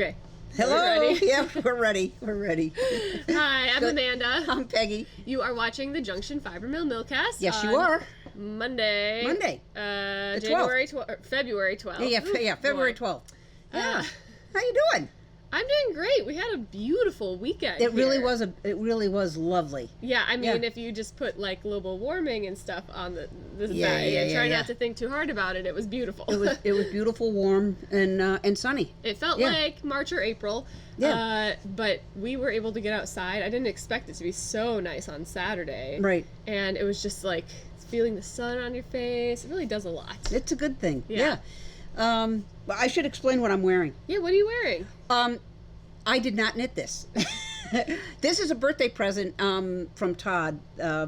Okay. Hello. Ready? Yeah, we're ready. We're ready. Hi, I'm Amanda. I'm Peggy. You are watching the Junction Fiber Mill Millcast. Yes, you are. Monday. The 12th. February 12th. Yeah, February 12th. Yeah. How you doing? I'm doing great. We had a beautiful weekend. It really was lovely. Yeah, I mean, if you just put like global warming and stuff on the try not to think too hard about it. It was beautiful. It was beautiful, warm, and sunny. It felt like March or April. Yeah. But we were able to get outside. I didn't expect it to be so nice on Saturday. Right. And it was just like feeling the sun on your face. It really does a lot. It's a good thing. Yeah. I should explain what I'm wearing. Yeah, what are you wearing? I did not knit this. This is a birthday present from Todd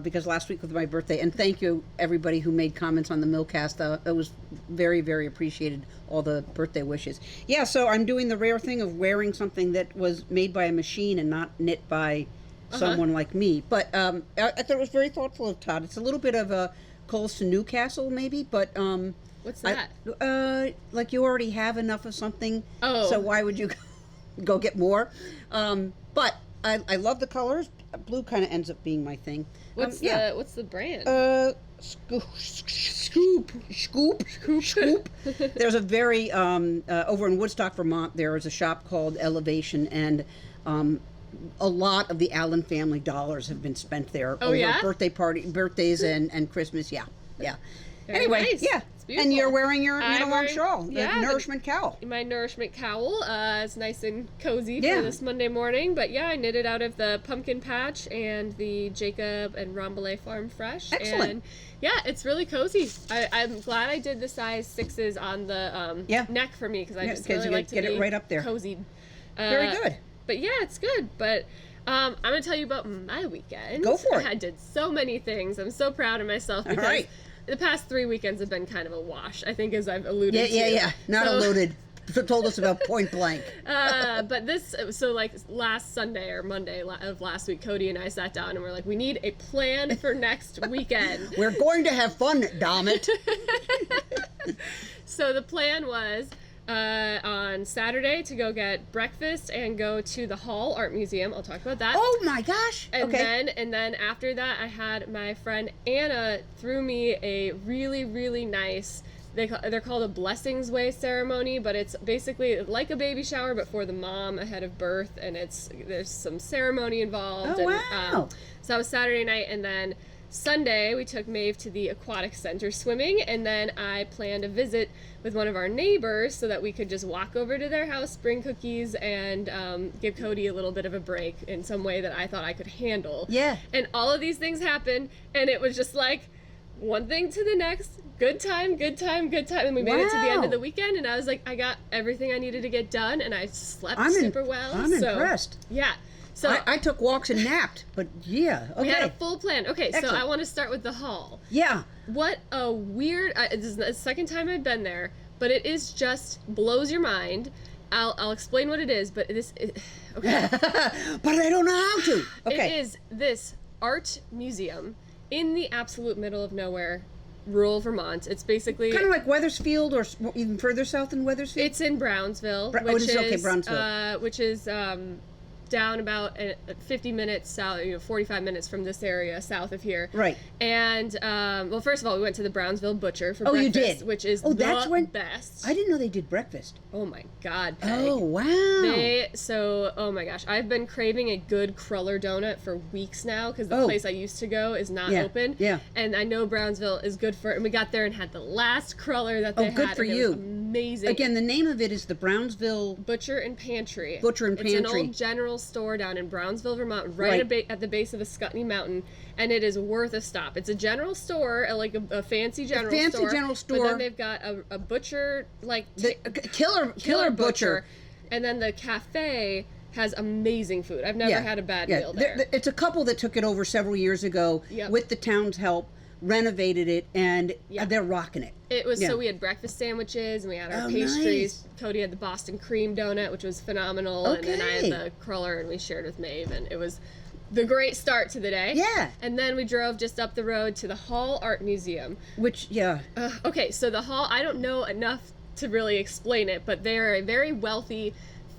because last week was my birthday. And thank you, everybody who made comments on the Millcast. It was very, very appreciated, all the birthday wishes. Yeah, so I'm doing the rare thing of wearing something that was made by a machine and not knit by someone like me. But I thought it was very thoughtful of Todd. It's a little bit of a Coles to Newcastle, maybe, but... What's that? Like you already have enough of something, so why would you go get more? But I love the colors. Blue kind of ends up being my thing. What's the brand? Scoop. There's a very over in Woodstock, Vermont. There is a shop called Elevation, and a lot of the Allen family dollars have been spent there over birthdays and Christmas. Yeah. Very anyway, nice. Yeah. And you're wearing your knit-along shawl, the Nourishment Cowl. My Nourishment Cowl. It's nice and cozy for this Monday morning. But yeah, I knitted out of the Pumpkin Patch and the Jacob and Rambouillet Farm Fresh. Excellent. And yeah, it's really cozy. I'm glad I did the size 6s on the neck for me because I just really like to get it right up there. Cozy. Very good. But yeah, it's good. But I'm going to tell you about my weekend. Go for it. I did so many things. I'm so proud of myself because the past 3 weekends have been kind of a wash, I think, as I've alluded to. Yeah. Not alluded. Told us about point blank. But last Sunday or Monday of last week, Cody and I sat down and we're like, we need a plan for next weekend. We're going to have fun, damn it. So the plan was on Saturday to go get breakfast and go to the Hall Art Museum. I'll talk about that. Oh my gosh! And then after that, I had my friend Anna threw me a really, really nice. They're called a Blessings Way ceremony, but it's basically like a baby shower, but for the mom ahead of birth, and there's some ceremony involved. Oh wow! So that was Saturday night, and then Sunday we took Maeve to the aquatic center swimming, and then I planned a visit with one of our neighbors so that we could just walk over to their house, bring cookies, and give Cody a little bit of a break in some way that I thought I could handle. Yeah. And all of these things happened, and it was just like one thing to the next. Good time. And we made it to the end of the weekend, and I was like, I got everything I needed to get done, and I slept super well. I'm impressed. Yeah. So I took walks and napped, but yeah, okay. We had a full plan. Okay, Excellent. So I want to start with the Hall. Yeah. What a weird, this is the second time I've been there, but it is just blows your mind. I'll explain what it is, but okay. But I don't know how to. Okay. It is this art museum in the absolute middle of nowhere, rural Vermont. It's basically kind of like Wethersfield or even further south than Wethersfield. It's in Brownsville, Brownsville. Which is down about 50 minutes south, 45 minutes from this area south of here. Right. And, well, first of all, we went to the Brownsville Butcher for breakfast. You did? Which is best. I didn't know they did breakfast. Oh, my God, Peg. Oh, wow. Oh, my gosh. I've been craving a good cruller donut for weeks now because the place I used to go is not open. Yeah. And I know Brownsville is good for it. And we got there and had the last cruller that they had. Oh, good for you. It was amazing. Again, the name of it is the Brownsville Butcher and Pantry. It's an old general store down in Brownsville, Vermont, right. At the base of the Scutney Mountain, and it is worth a stop. It's a general store, like a fancy general store. But then they've got a butcher, like killer butcher, and then the cafe has amazing food. I've never had a bad meal there. It's a couple that took it over several years ago with the town's help. Renovated it, and they're rocking it. It was so we had breakfast sandwiches and we had our pastries. Nice. Cody had the Boston cream donut, which was phenomenal, and then I had the cruller, and we shared with Maeve, and it was the great start to the day. Yeah. And then we drove just up the road to the Hall Art Museum. Which okay, so the Hall, I don't know enough to really explain it, but they're a very wealthy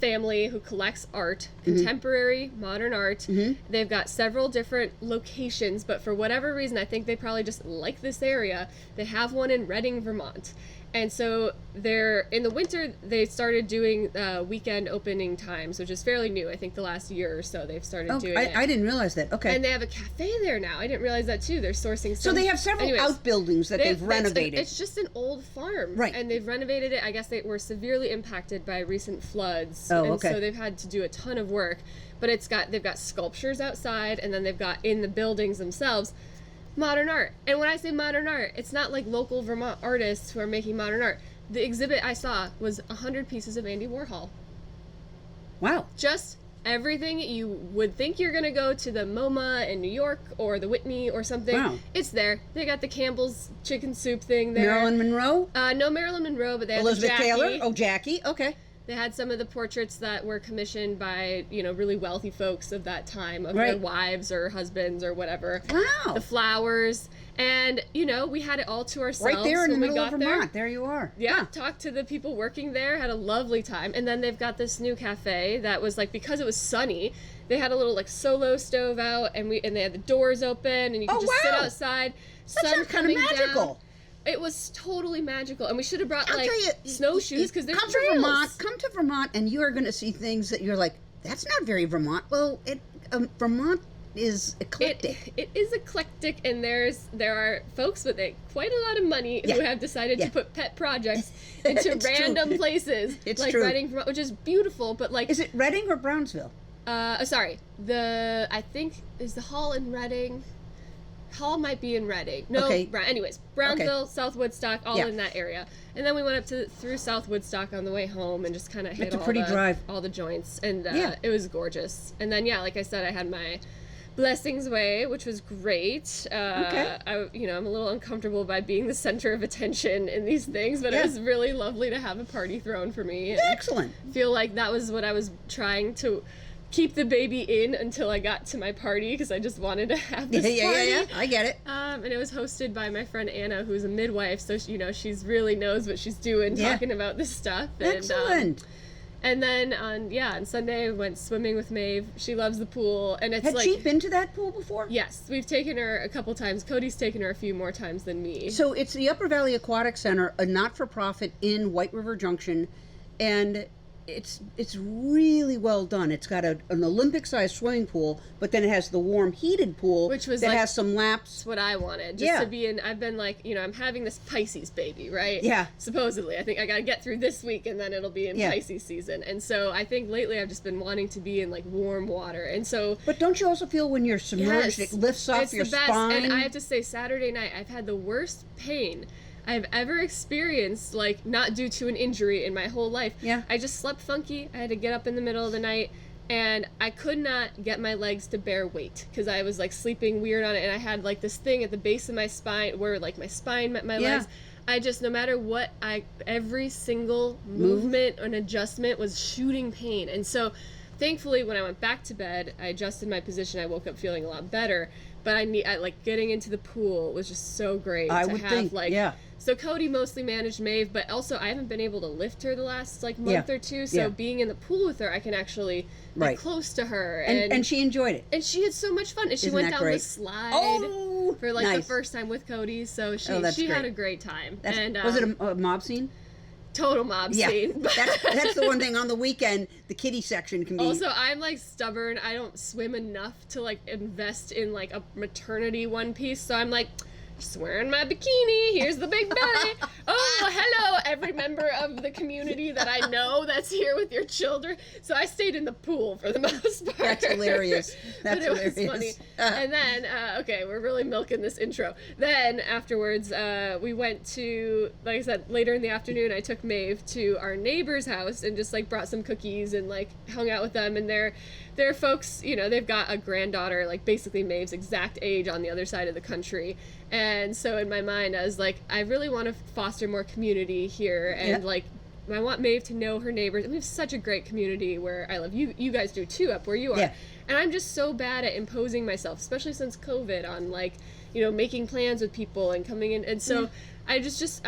family who collects art, contemporary, modern art. They've got several different locations, but for whatever reason, I think they probably just like this area. They have one in Reading, Vermont. And so in the winter, they started doing weekend opening times, which is fairly new. I think the last year or so they've started doing it. I didn't realize that. Okay. And they have a cafe there now. I didn't realize that too. They're sourcing So they have several outbuildings that they've renovated. It's just an old farm. Right. And they've renovated it. I guess they were severely impacted by recent floods. Oh, and okay. so they've had to do a ton of work. But they've got sculptures outside, and then they've got in the buildings themselves modern art. And when I say modern art, it's not like local Vermont artists who are making modern art. The exhibit I saw was 100 pieces of Andy Warhol. Wow. Just everything you would think you're going to go to the MoMA in New York or the Whitney or something. Wow. It's there. They got the Campbell's chicken soup thing there. Marilyn Monroe? No Marilyn Monroe, but they had Elizabeth Jackie. Taylor? Oh, Jackie. Okay. They had some of the portraits that were commissioned by, really wealthy folks of that time, of their wives or husbands or whatever. Wow. The flowers. And, we had it all to ourselves. Right there in the when middle we of got Vermont. There you are. Yeah, Huh. talked to the people working there, had a lovely time. And then they've got this new cafe that was because it was sunny, they had a little solo stove out, and they had the doors open, and you could just sit outside. That sounds kind of magical. Down. It was totally magical, and we should have brought I'll tell you, snowshoes because they're come to Vermont, and you are going to see things that you're like, that's not very Vermont. Well, Vermont is eclectic. It is eclectic, and there are folks with quite a lot of money who have decided to put pet projects into random places, it's like true. Reading, Vermont, which is beautiful. But is it Reading or Brownsville? Sorry, I think is the hall in Reading. Hall might be in Reading. No, okay. Anyways, Brownsville, South Woodstock, all in that area. And then we went up through South Woodstock on the way home and just kind of hit all the joints. And it was gorgeous. And then, like I said, I had my Blessings Way, which was great. I'm a little uncomfortable by being the center of attention in these things, but it was really lovely to have a party thrown for me. And excellent. Feel like that was what I was trying to keep the baby in until I got to my party, because I just wanted to have this party. Yeah, I get it. And it was hosted by my friend Anna, who's a midwife, so she's really knows what she's doing, talking about this stuff. Excellent. And then on Sunday I went swimming with Maeve. She loves the pool, and it's Had she been to that pool before? Yes, we've taken her a couple times. Cody's taken her a few more times than me. So it's the Upper Valley Aquatic Center, a not-for-profit in White River Junction, and it's really well done. It's got an Olympic-sized swimming pool, but then it has the warm heated pool, which was has some laps. That's what I wanted, just to be in. I've been I'm having this Pisces baby, right? Yeah. Supposedly, I think I got to get through this week, and then it'll be in Pisces season. And so I think lately I've just been wanting to be in warm water, and so. But don't you also feel when you're submerged, it lifts off your spine? And I have to say, Saturday night I've had the worst pain I've ever experienced, not due to an injury in my whole life. Yeah. I just slept funky. I had to get up in the middle of the night, and I could not get my legs to bear weight because I was sleeping weird on it, and I had this thing at the base of my spine where my spine met my legs. I just, no matter what, every single movement and adjustment was shooting pain. And so thankfully when I went back to bed, I adjusted my position. I woke up feeling a lot better. But I getting into the pool was just so great. I would think. So Cody mostly managed Maeve, but also I haven't been able to lift her the last month or two. So being in the pool with her, I can actually get close to her. And she enjoyed it. And she had so much fun. And she went down the slide for the first time with Cody. So she had a great time. Was it a mob scene? Total mob scene. That's the one thing on the weekend, the kiddie section can be. Also, I'm stubborn. I don't swim enough to invest in a maternity one piece. So I'm just wearing my bikini. Here's the big belly. Oh, hello, every member of the community that I know that's here with your children. So I stayed in the pool for the most part. That's hilarious. But it was funny. And then, we're really milking this intro. Then afterwards, we went to, like I said, later in the afternoon, I took Maeve to our neighbor's house and just brought some cookies and hung out with them. And they're folks, they've got a granddaughter, basically Maeve's exact age on the other side of the country. And so in my mind, I was I really want to foster more community here. And I want Maeve to know her neighbors. And we have such a great community where I live. You guys do too, up where you are. Yeah. And I'm just so bad at imposing myself, especially since COVID, on making plans with people and coming in. And so I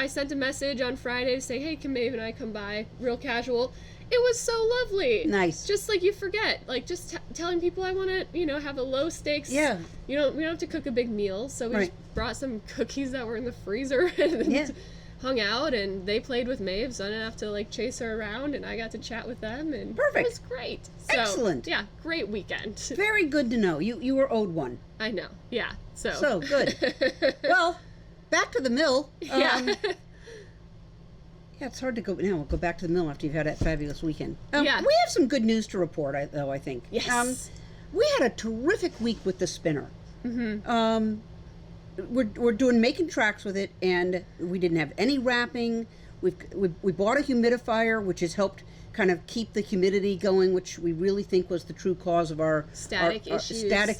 sent a message on Friday to say, hey, can Maeve and I come by, real casual. It was so lovely. Nice. Just like you forget, like just telling people I want to, have a low stakes. Yeah. We don't have to cook a big meal, so we just brought some cookies that were in the freezer and hung out, and they played with Maeve, so I didn't have to like chase her around, and I got to chat with them, and Perfect. It was great. So, Excellent. Yeah, great weekend. Very good to know. You were owed one. I know. Yeah. So good. Well, back to the mill. Yeah. Yeah, it's hard to go. Now we'll go back to the mill after you've had that fabulous weekend. Yeah. We have some good news to report, though, I think. Yes. We had a terrific week with the spinner. Mm-hmm. We're doing making tracks with it, and we didn't have any wrapping. We bought a humidifier, which has helped kind of keep the humidity going, which we really think was the true cause of our static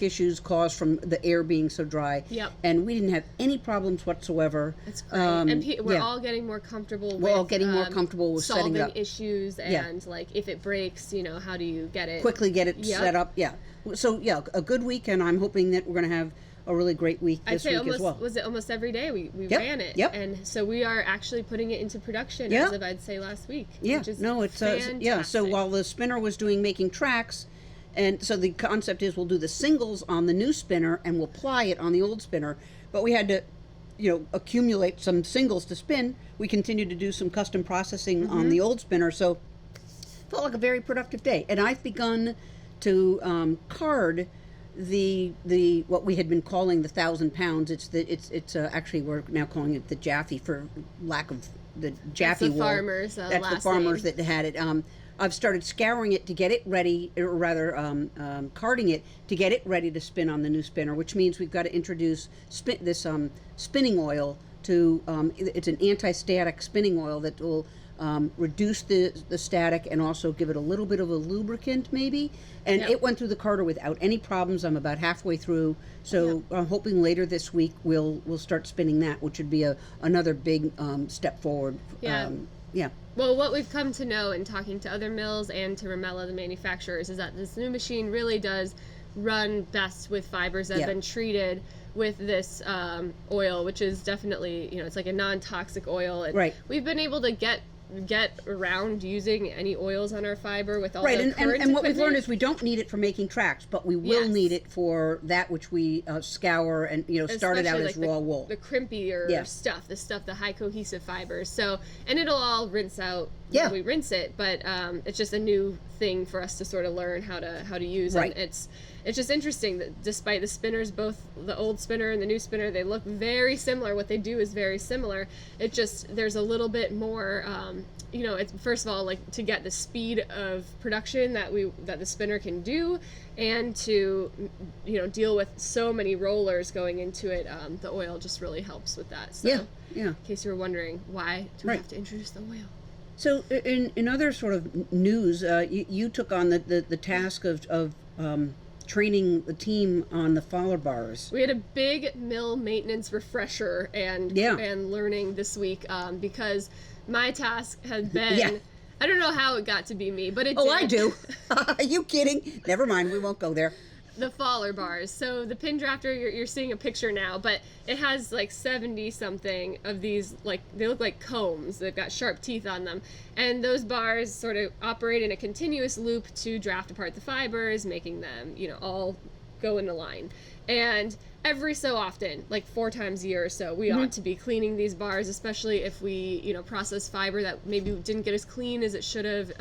issues caused from the air being so dry. Yep. And we didn't have any problems whatsoever. That's great. And we're all getting more comfortable with setting it up. Solving issues, and like if it breaks, how do you get it? Quickly get it set up. Yeah. So a good week, and I'm hoping that we're going to have a really great week this week as well. Was it almost every day we ran it? Yep. And so we are actually putting it into production as of I'd say last week. Yeah. Which is it's fantastic. So while the spinner was making tracks, and so the concept is we'll do the singles on the new spinner and we'll ply it on the old spinner, but we had to accumulate some singles to spin. We continued to do some custom processing on the old spinner, so felt like a very productive day. And I've begun to card the what we had been calling the 1,000 pounds. It's actually we're now calling it the Jaffe for lack of the Jaffe wool. Farmers. That's the farmers that had it. I've started scouring it to get it ready, or rather carding it to get it ready to spin on the new spinner, which means we've got to introduce this spinning oil to. It's an anti-static spinning oil that will reduce the static and also give it a little bit of a lubricant maybe. And it went through the carder without any problems. I'm about halfway through, so I'm hoping later this week we'll start spinning that, which would be another big step forward. Yeah. Well, what we've come to know in talking to other mills and to Ramella, the manufacturers, is that this new machine really does run best with fibers that have been treated with this oil, which is definitely, it's like a non-toxic oil. And we've been able to get around using any oils on our fiber with all the current equipment. And what we've learned is we don't need it for making tracks, but we will need it for that which we scour and started out as raw wool. The crimpier stuff, the high cohesive fibers. So, and it'll all rinse out when we rinse it, but it's just a new thing for us to sort of learn how to use. And it's just interesting that despite the spinners, both the old spinner and the new spinner, they look very similar. What they do is very similar. It just, there's a little bit more, it's first of all, like to get the speed of production that the spinner can do, and to, deal with so many rollers going into it, the oil just really helps with that. So, in case you were wondering, why do we have to introduce the oil? So in other sort of news, you took on the task of training the team on the Fowler bars. We had a big mill maintenance refresher and learning this week because my task had been, I don't know how it got to be me, but it did. Oh, I do. Are you kidding? Never mind, we won't go there. The Fowler bars. So the pin drafter, you're seeing a picture now, but it has like 70 something of these, like they look like combs. They've got sharp teeth on them, and those bars sort of operate in a continuous loop to draft apart the fibers, making them all go in a line. And every so often, like 4 times a year or so, we ought to be cleaning these bars, especially if we process fiber that maybe didn't get as clean as it should have.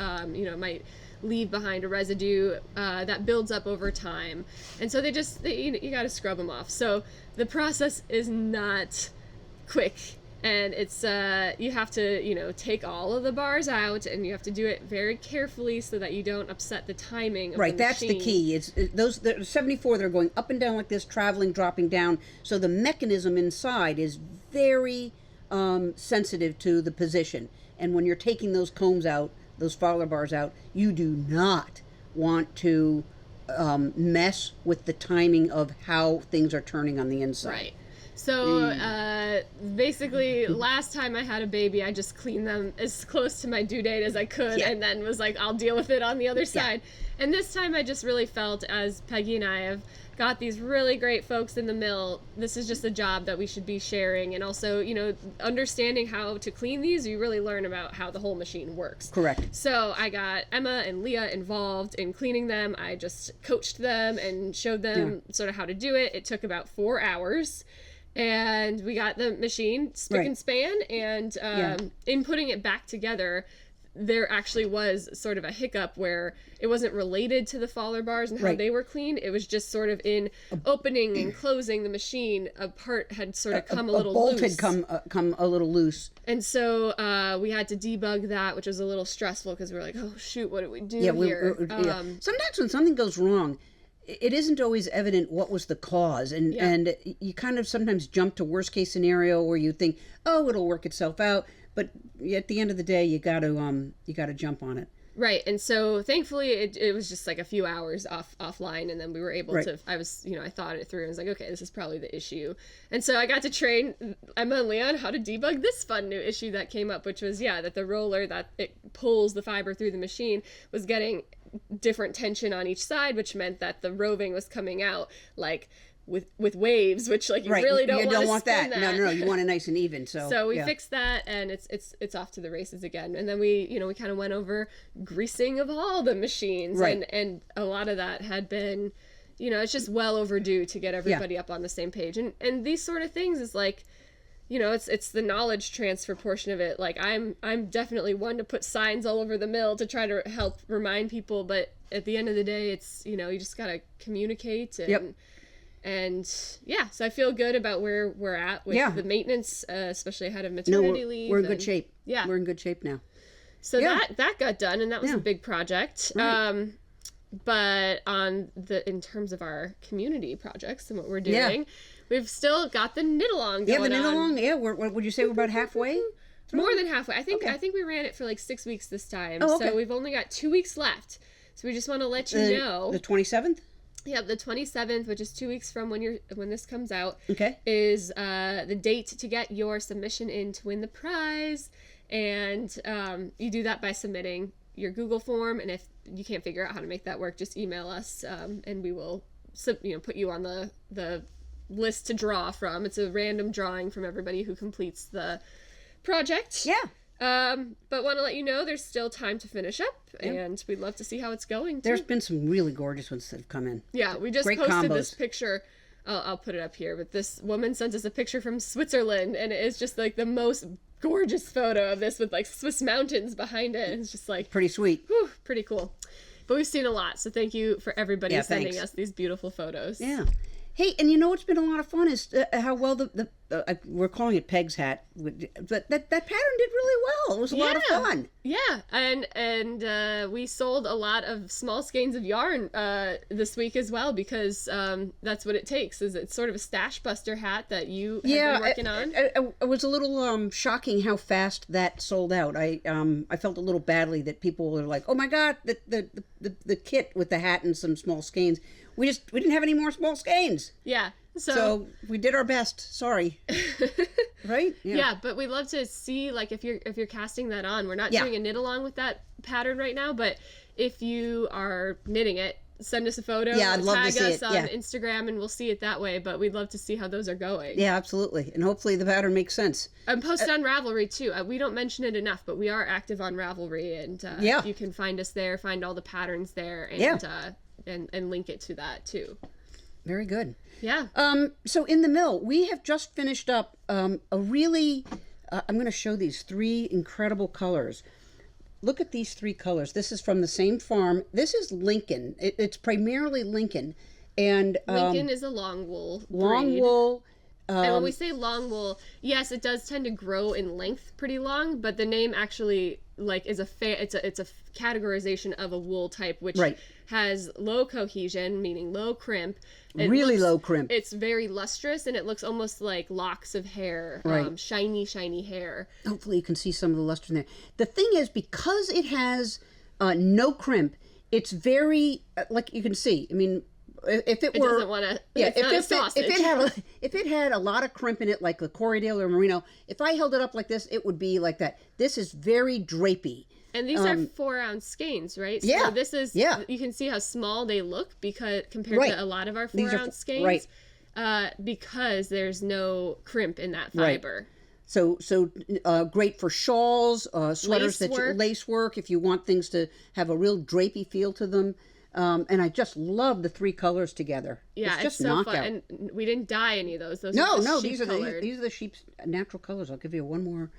Might leave behind a residue that builds up over time, and so you got to scrub them off. So the process is not quick, and it's you have to take all of the bars out, and you have to do it very carefully so that you don't upset the timing of the machine. That's the key. It's those 74 that are going up and down like this, traveling, dropping down, so the mechanism inside is very sensitive to the position, and when you're taking those combs out, those Fowler bars out, you do not want to mess with the timing of how things are turning on the inside. Right. So basically, last time I had a baby, I just cleaned them as close to my due date as I could, and then was like, I'll deal with it on the other side. And this time I just really felt, as Peggy and I have got these really great folks in the mill, this is just a job that we should be sharing. And also, you know, understanding how to clean these, you really learn about how the whole machine works. Correct. So I got Emma and Leah involved in cleaning them. I just coached them and showed them sort of how to do it. It took about 4 hours. And we got the machine spick and span, and in putting it back together, there actually was sort of a hiccup where it wasn't related to the faller bars and how they were cleaned. It was just sort of in opening and closing the machine, a part had sort of come a little loose. A bolt had come a little loose. And so we had to debug that, which was a little stressful because we were like, oh, shoot, what do we do here? Sometimes when something goes wrong, it isn't always evident what was the cause, and you kind of sometimes jump to worst case scenario where you think, oh, it'll work itself out, but at the end of the day, you got to jump on it. Right, and so thankfully it was just like a few hours offline, and then we were able to. I thought it through and was like, okay, this is probably the issue, and so I got to train Emma and Leon how to debug this fun new issue that came up, which was that the roller that it pulls the fiber through the machine was getting different tension on each side, which meant that the roving was coming out like with waves, which like you really don't want that. No, you want it nice and even. So we fixed that, and it's off to the races again. And then we kind of went over greasing of all the machines, and a lot of that had been, it's just well overdue to get everybody up on the same page. And these sort of things is like, it's the knowledge transfer portion of it. Like I'm definitely one to put signs all over the mill to try to help remind people, but at the end of the day, it's, you just got to communicate and so I feel good about where we're at with the maintenance, especially ahead of maternity leave. We're in good shape. Yeah. We're in good shape now. So that got done, and that was a big project. Right. But in terms of our community projects and what we're doing, we've still got the knit along going on. The knit along. Yeah, would you say we're about halfway? More than halfway. I think we ran it for like 6 weeks this time. Oh, okay. So we've only got 2 weeks left. So we just want to let you know. The 27th? Yeah, the 27th, which is 2 weeks from when this comes out, is the date to get your submission in to win the prize. And you do that by submitting your Google form, and if you can't figure out how to make that work, just email us, and we will put you on the list to draw from. It's a random drawing from everybody who completes the project. But want to let you know there's still time to finish up, and we'd love to see how it's going, too. There's been some really gorgeous ones that have come in. Yeah, we just posted this picture. I'll put it up here, but this woman sent us a picture from Switzerland, and it is just like the most gorgeous photo of this with like Swiss mountains behind it. It's just like pretty sweet. Whew, pretty cool. But we've seen a lot, so thank you for everybody sending us these beautiful photos. Yeah. Hey, and what's been a lot of fun is how well we're calling it Peg's hat, but that pattern did really well. It was a lot of fun. Yeah, and we sold a lot of small skeins of yarn this week as well, because that's what it takes. It's sort of a stash buster hat that you have been working on. It was a little shocking how fast that sold out. I felt a little badly that people were like, "Oh my God, the kit with the hat and some small skeins." We didn't have any more small skeins. Yeah. So we did our best. Sorry. Right? Yeah, but we love to see, like, if you're casting that on. We're not doing a knit along with that pattern right now, but if you are knitting it, send us a photo. Yeah, I'd love to see it. Tag us on Instagram, and we'll see it that way. But we'd love to see how those are going. Yeah, absolutely. And hopefully the pattern makes sense. And post on Ravelry too. We don't mention it enough, but we are active on Ravelry, and you can find us there, find all the patterns there, and and link it to that too. Very good. Yeah. So in the mill, we have just finished up a really. I'm going to show these 3 incredible colors. Look at these 3 colors. This is from the same farm. This is Lincoln. It's primarily Lincoln, and Lincoln is a Longwool breed. Longwool. And when we say Longwool, yes, it does tend to grow in length pretty long, but the name actually is it's a categorization of a wool type, which has low cohesion, meaning low crimp. Low crimp. It's very lustrous, and it looks almost like locks of hair, shiny hair. Hopefully you can see some of the luster in there. The thing is, because it has no crimp, it's very, like you can see, I mean, if it It were, doesn't want to. yeah, It's not a sausage. if it had a lot of crimp in it, like the Corriedale or Merino, if I held it up like this, it would be like that. This is very drapey. And these are 4-ounce skeins, right? So yeah. this is, yeah. You can see how small they look compared to a lot of our 4-ounce skeins. Right. Because there's no crimp in that fiber. Right. So great for shawls, sweaters, lace work, if you want things to have a real drapey feel to them. And I just love the 3 colors together. Yeah, it's just so knockout. fun. And we didn't dye any of those. Those no, are these are the sheep's natural colors. I'll give you one more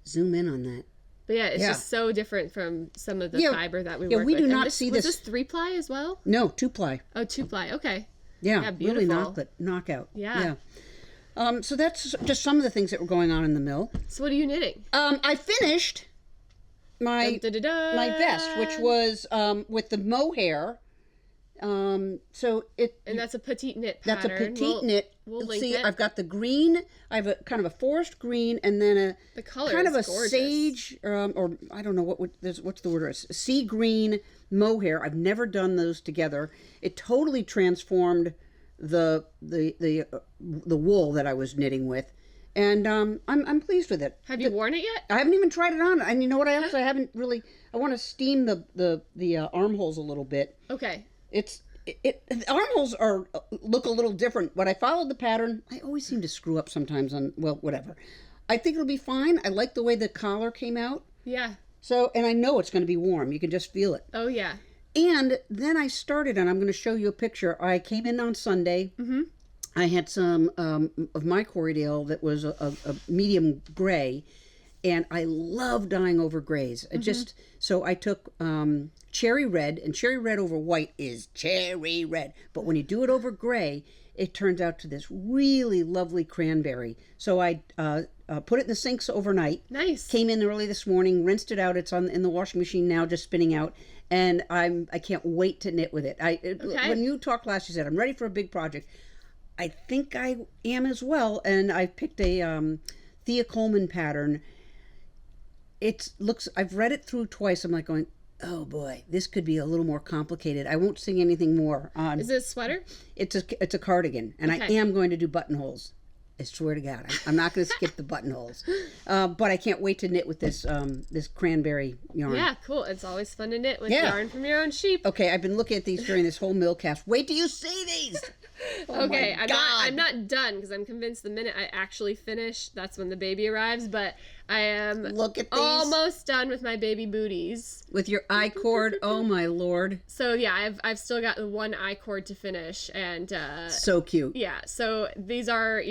zoom in on that. But yeah, it's just so different from some of the fiber that we work with. We do not see this. Was this 3-ply as well? No, 2-ply. Oh, 2-ply. Okay. Yeah, really knockout. Yeah. So that's just some of the things that were going on in the mill. So what are you knitting? I finished my vest, which was with the mohair. So and that's a petite knit pattern. That's a petite knit. We'll link See, it. I've got the green. I have a kind of a forest green, and then the color kind is of a gorgeous. sage, or I don't know what's the word. Sea green mohair. I've never done those together. It totally transformed the wool that I was knitting with, and I'm pleased with it. Have you worn it yet? I haven't even tried it on. And you know what else? I haven't really. I want to steam the armholes a little bit. Okay. The armholes look a little different, but I followed the pattern. I always seem to screw up sometimes whatever. I think it'll be fine. I like the way the collar came out. Yeah. So, and I know it's going to be warm. You can just feel it. Oh, yeah. And then I started, and I'm going to show you a picture. I came in on Sunday. Mm-hmm. I had some of my Corriedale that was a medium gray, and I love dyeing over grays. So I took cherry red, and cherry red over white is cherry red. But when you do it over gray, it turns out to this really lovely cranberry. So I put it in the sinks overnight. Nice. Came in early this morning, rinsed it out. It's in the washing machine now, just spinning out. And I can't wait to knit with it. When you talked last, you said, I'm ready for a big project. I think I am as well. And I picked a Thea Coleman pattern. I've read it through twice. I'm like going, oh boy, this could be a little more complicated. I won't sing anything more. Is it a sweater? It's a cardigan, and I am going to do buttonholes. I swear to God, I'm not going to skip the buttonholes. But I can't wait to knit with this cranberry yarn. Yeah, cool. It's always fun to knit with yarn from your own sheep. Okay, I've been looking at these during this whole Millcast. Wait till you see these. Oh okay, I'm not done because I'm convinced the minute I actually finish, that's when the baby arrives. But I am almost done with my baby booties. With your I-cord, oh my lord. So yeah, I've still got the one I-cord to finish, and so cute. Yeah, so these are,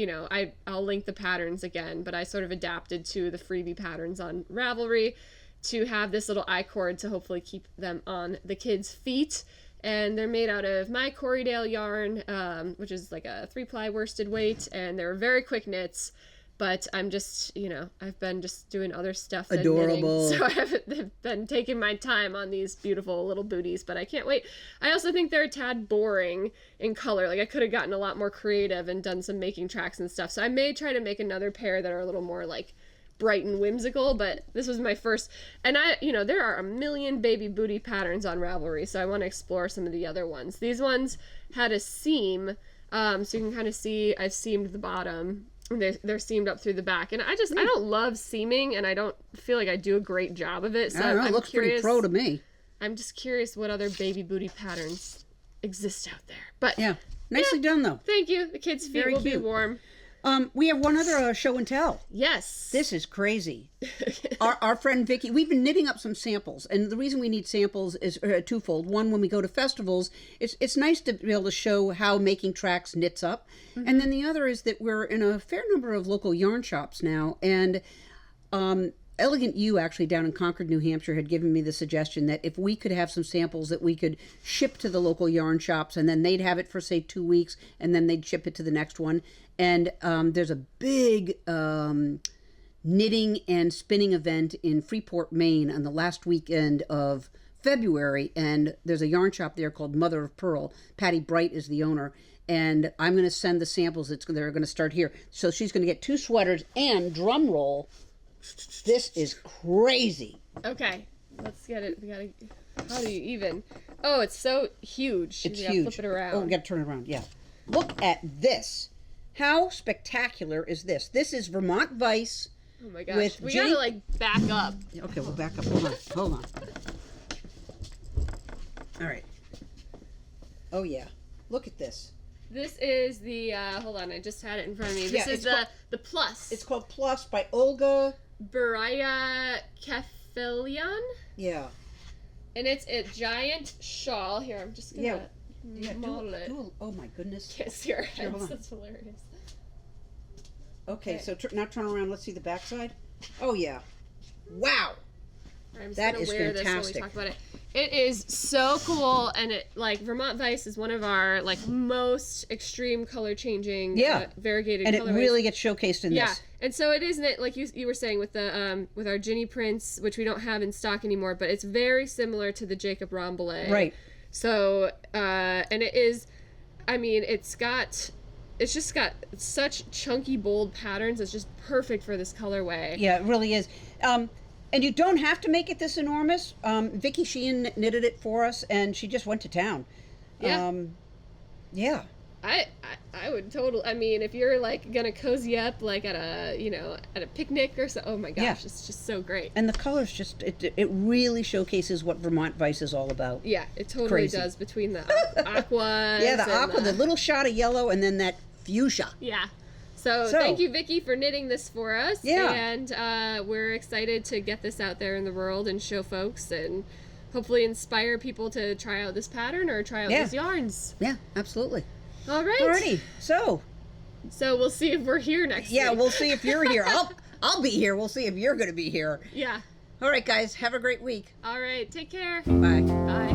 I'll link the patterns again, but I sort of adapted to the freebie patterns on Ravelry to have this little I-cord to hopefully keep them on the kids' feet. And they're made out of my Corriedale yarn, which is like a 3-ply worsted weight, and they're very quick knits. But I'm just, I've been just doing other stuff than adorable knitting, so I haven't been taking my time on these beautiful little booties. But I can't wait. I also think they're a tad boring in color. Like I could have gotten a lot more creative and done some making tracks and stuff. So I may try to make another pair that are a little more like bright and whimsical, but this was my first, and there are a million baby booty patterns on Ravelry, so I want to explore some of the other ones. These ones had a seam, so you can kind of see I've seamed the bottom, and they're seamed up through the back, and I don't love seaming, and I don't feel like I do a great job of it, so I don't know, it looks pretty pro to me. I'm just curious what other baby booty patterns exist out there, but yeah, nicely done though. Thank you. The kids' feet will be warm. We have one other show and tell. Yes. This is crazy. Our friend Vicky, we've been knitting up some samples, and the reason we need samples is twofold. One, when we go to festivals, it's nice to be able to show how making tracks knits up, and then the other is that we're in a fair number of local yarn shops now, and Elegant U, actually, down in Concord, New Hampshire, had given me the suggestion that if we could have some samples that we could ship to the local yarn shops, and then they'd have it for, say, 2 weeks, and then they'd ship it to the next one. And there's a big knitting and spinning event in Freeport, Maine on the last weekend of February, and there's a yarn shop there called Mother of Pearl. Patty Bright is the owner, and I'm going to send the samples. They're going to start here. So she's going to get 2 sweaters, and drum roll, this is crazy. Okay, let's get it. How do you even? Oh, it's so huge. It's you huge. Flip it around. Oh, we got to turn it around. Yeah. Look at this. How spectacular is this? This is Vermont Vice. Oh my gosh. We gotta like back up. Okay, we'll back up. Hold on. All right. Oh yeah. Look at this. This is the hold on, I just had it in front of me. This is the Plus. It's called Plus by Olga Baraya Kefelian. Yeah. And it's a giant shawl. Here, I'm just gonna model it. Oh my goodness. Can't see our heads. That's hilarious. Okay, so now turn around. Let's see the backside. Oh yeah. Wow. I'm just that gonna is wear fantastic. This when we talk about it. It is so cool, and it like Vermont Vice is one of our like most extreme color changing, variegated. And colorways. It really gets showcased in this. Yeah, and so it isn't it like you were saying with the with our Ginny prints, which we don't have in stock anymore, but it's very similar to the Jacob Rambolet. Right. So and it is, I mean, it's just got such chunky, bold patterns. It's just perfect for this colorway. Yeah, it really is. And you don't have to make it this enormous. Vicky Sheehan knitted it for us, and she just went to town. Yeah. Yeah. I would totally. I mean, if you're like gonna cozy up like at a picnic or so. Oh my gosh, it's just so great. And the colors just it really showcases what Vermont Vice is all about. Yeah, it totally does. Between the aqua. Yeah, the aqua, the little shot of yellow, and then that fuchsia. Yeah. So thank you, Vicky, for knitting this for us. Yeah. And we're excited to get this out there in the world and show folks and hopefully inspire people to try out this pattern or try out these yarns. Yeah, absolutely. All right. Alrighty. So we'll see if we're here next week. Yeah, we'll see if you're here. I'll be here. We'll see if you're going to be here. Yeah. All right, guys. Have a great week. All right. Take care. Bye. Bye.